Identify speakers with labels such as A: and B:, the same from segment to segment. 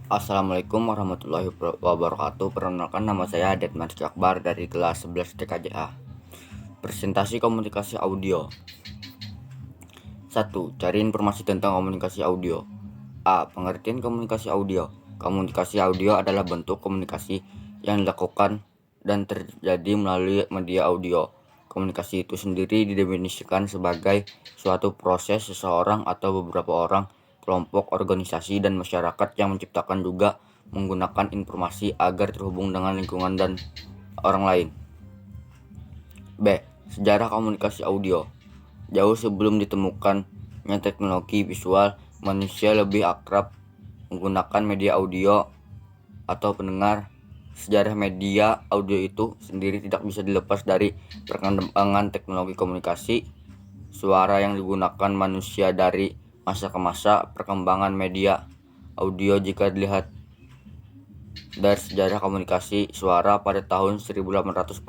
A: Assalamualaikum warahmatullahi wabarakatuh. Perkenalkan, nama saya Adetman Akbar dari kelas 11 TKJA. Presentasi komunikasi audio. 1. Cari informasi tentang komunikasi audio. A. Pengertian komunikasi audio. Komunikasi audio adalah bentuk komunikasi yang dilakukan dan terjadi melalui media audio. Komunikasi itu sendiri didefinisikan sebagai suatu proses seseorang atau beberapa orang, kelompok, organisasi, dan masyarakat yang menciptakan juga menggunakan informasi agar terhubung dengan lingkungan dan orang lain. B. Sejarah komunikasi audio. Jauh sebelum ditemukannya teknologi visual, manusia lebih akrab menggunakan media audio atau pendengar. Sejarah media audio itu sendiri tidak bisa dilepas dari perkembangan teknologi komunikasi suara yang digunakan manusia dari masa ke masa. Perkembangan media audio jika dilihat dari sejarah komunikasi suara, pada tahun 1844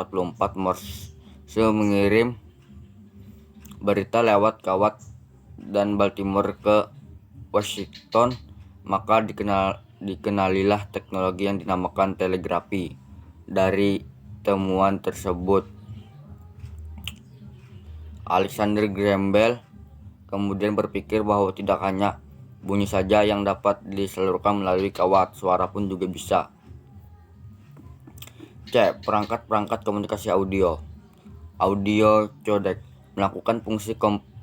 A: Morse mengirim berita lewat kawat dan Baltimore ke Washington, maka dikenalilah teknologi yang dinamakan telegrafi. Dari temuan tersebut, Alexander Graham Bell kemudian berpikir bahwa tidak hanya bunyi saja yang dapat disalurkan melalui kawat, suara pun juga bisa. C. Perangkat-perangkat komunikasi audio. Audio codec melakukan fungsi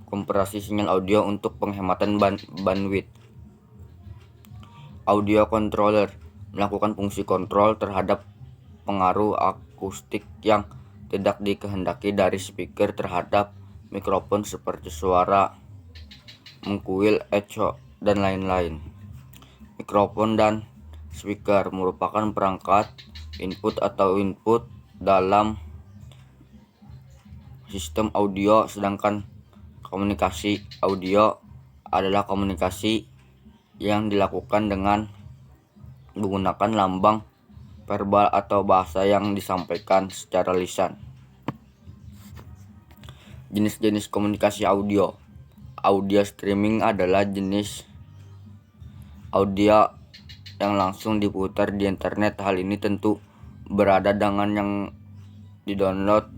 A: kompresi sinyal audio untuk penghematan bandwidth. Audio controller melakukan fungsi kontrol terhadap pengaruh akustik yang tidak dikehendaki dari speaker terhadap mikrofon seperti suara mengkuil, echo, dan lain-lain. Mikrofon dan speaker merupakan perangkat input dalam sistem audio, sedangkan komunikasi audio adalah komunikasi yang dilakukan dengan menggunakan lambang verbal atau bahasa yang disampaikan secara lisan. Jenis-jenis komunikasi audio. Audio streaming adalah jenis audio yang langsung diputar di internet. Hal ini tentu berada dengan yang didownload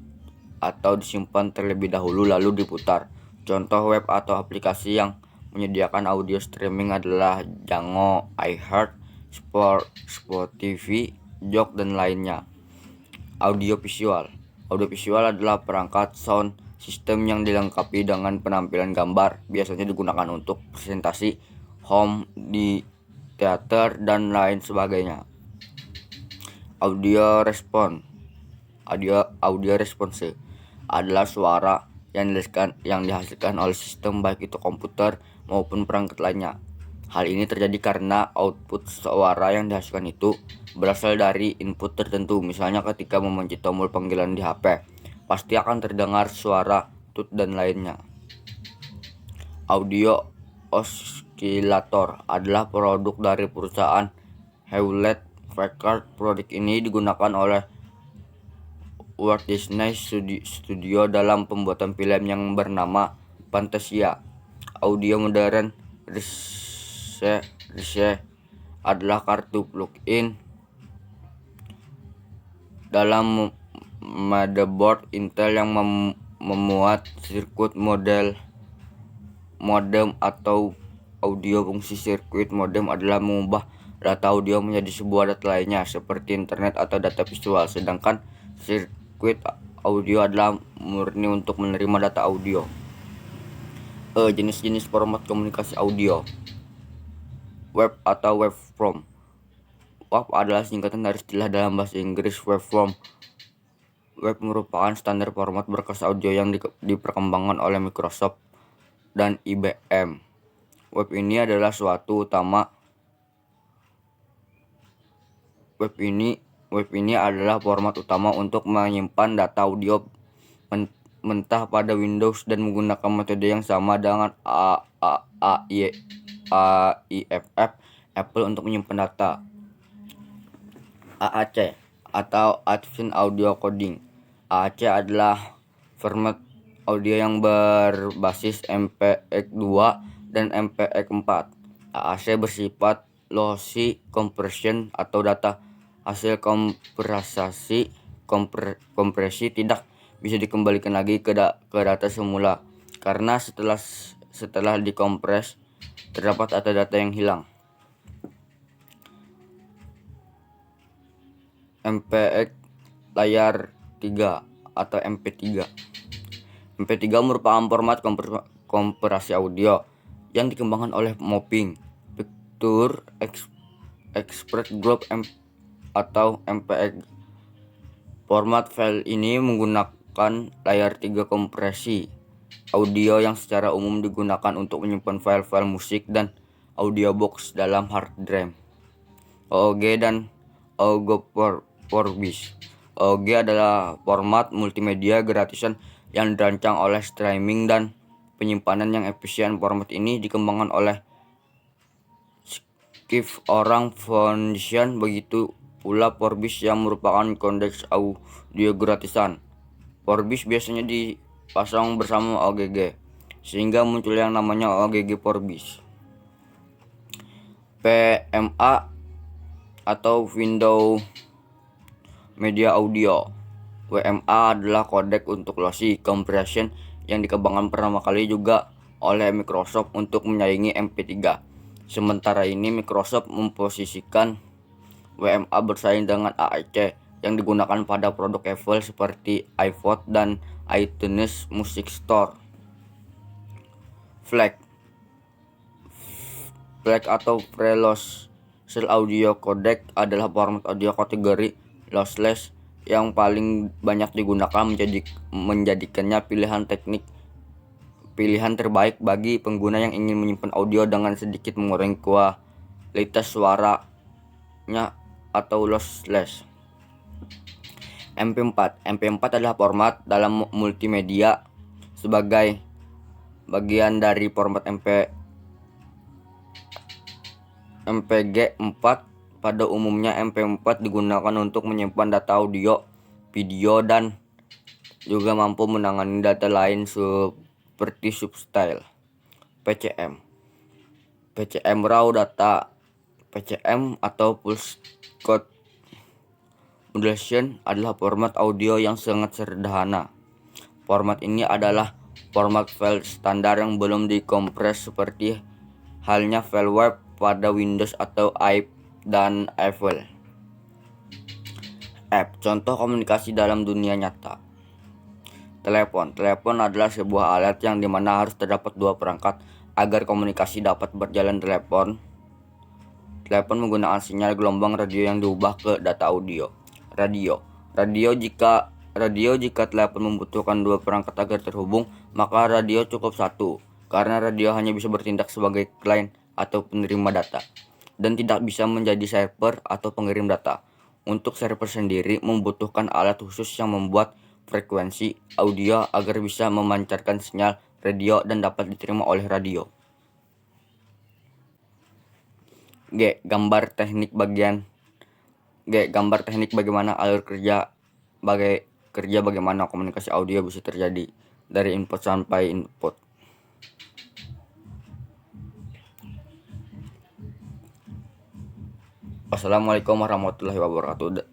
A: atau disimpan terlebih dahulu lalu diputar. Contoh web atau aplikasi yang menyediakan audio streaming adalah Django, iHeart, Spotify, Jok, dan lainnya. Audio visual. Audio visual adalah perangkat sound system yang dilengkapi dengan penampilan gambar, biasanya digunakan untuk presentasi, home, di teater, dan lain sebagainya. Audio response adalah suara yang dihasilkan oleh sistem, baik itu komputer maupun perangkat lainnya. Hal ini terjadi karena output suara yang dihasilkan itu berasal dari input tertentu. Misalnya ketika memencet tombol panggilan di HP, pasti akan terdengar suara tut dan lainnya. Audio oscillator adalah produk dari perusahaan Hewlett Packard. Produk ini digunakan oleh Walt Disney Studio dalam pembuatan film yang bernama Fantasia. Audio modern RC adalah kartu plug-in dalam motherboard Intel yang memuat sirkuit modem atau audio. Fungsi sirkuit modem adalah mengubah data audio menjadi sebuah data lainnya seperti internet atau data visual, sedangkan sirkuit audio adalah murni untuk menerima data audio. Jenis-jenis format komunikasi audio. Web atau waveform. WAV adalah singkatan dari istilah dalam bahasa Inggris waveform. Web merupakan standar format berkas audio yang diperkembangkan oleh Microsoft dan IBM. Web ini adalah format utama untuk menyimpan data audio mentah pada Windows dan menggunakan metode yang sama dengan AIFF Apple untuk menyimpan data. AAC atau Advanced Audio Coding. AAC adalah format audio yang berbasis MPEG 2 dan MPEG 4. AAC bersifat lossy compression atau data hasil kompresi tidak bisa dikembalikan lagi ke data semula karena setelah dikompres terdapat data yang hilang. MPEG layar 3 atau MP3. MP3 merupakan format kompresi audio yang dikembangkan oleh Mopping Picture Express Group atau MPEG. Format file ini menggunakan layar 3 kompresi audio yang secara umum digunakan untuk menyimpan file-file musik dan audiobox dalam hard drive. OOG dan OOG Vorbis. OOG adalah format multimedia gratisan yang dirancang oleh streaming dan penyimpanan yang efisien. Format ini dikembangkan oleh Skiff Orang Foundation, begitu pula Vorbis yang merupakan kodeks audio gratisan. Vorbis biasanya dipasang bersama OGG sehingga muncul yang namanya OGG Vorbis. PMA atau Window Media Audio. WMA adalah kodek untuk lossy compression yang dikembangkan pertama kali juga oleh Microsoft untuk menyaingi MP3. Sementara ini Microsoft memposisikan WMA bersaing dengan AAC yang digunakan pada produk Apple seperti iPod dan iTunes Music Store. FLAC atau Pre-Loss Audio Codec adalah format audio kategori lossless yang paling banyak digunakan, menjadikannya pilihan terbaik bagi pengguna yang ingin menyimpan audio dengan sedikit mengurangi kualitas suaranya atau lossless. MP4 adalah format dalam multimedia sebagai bagian dari format MPG4. Pada umumnya MP4 digunakan untuk menyimpan data audio, video, dan juga mampu menangani data lain seperti substyle. PCM raw data. PCM atau Pulse Code Modulation adalah format audio yang sangat sederhana. Format ini adalah format file standar yang belum dikompres seperti halnya file web pada Windows atau iPad dan Apple. App. Contoh komunikasi dalam dunia nyata. Telepon adalah sebuah alat yang dimana harus terdapat dua perangkat agar komunikasi dapat berjalan. Telepon menggunakan sinyal gelombang radio yang diubah ke data audio. Radio jika telepon membutuhkan dua perangkat agar terhubung, maka radio cukup satu, karena radio hanya bisa bertindak sebagai klien atau penerima data dan tidak bisa menjadi server atau pengirim data. Untuk server sendiri membutuhkan alat khusus yang membuat frekuensi audio agar bisa memancarkan sinyal radio dan dapat diterima oleh radio. Gambar teknik bagaimana alur kerja bagaimana komunikasi audio bisa terjadi dari input sampai input. Wassalamualaikum warahmatullahi wabarakatuh.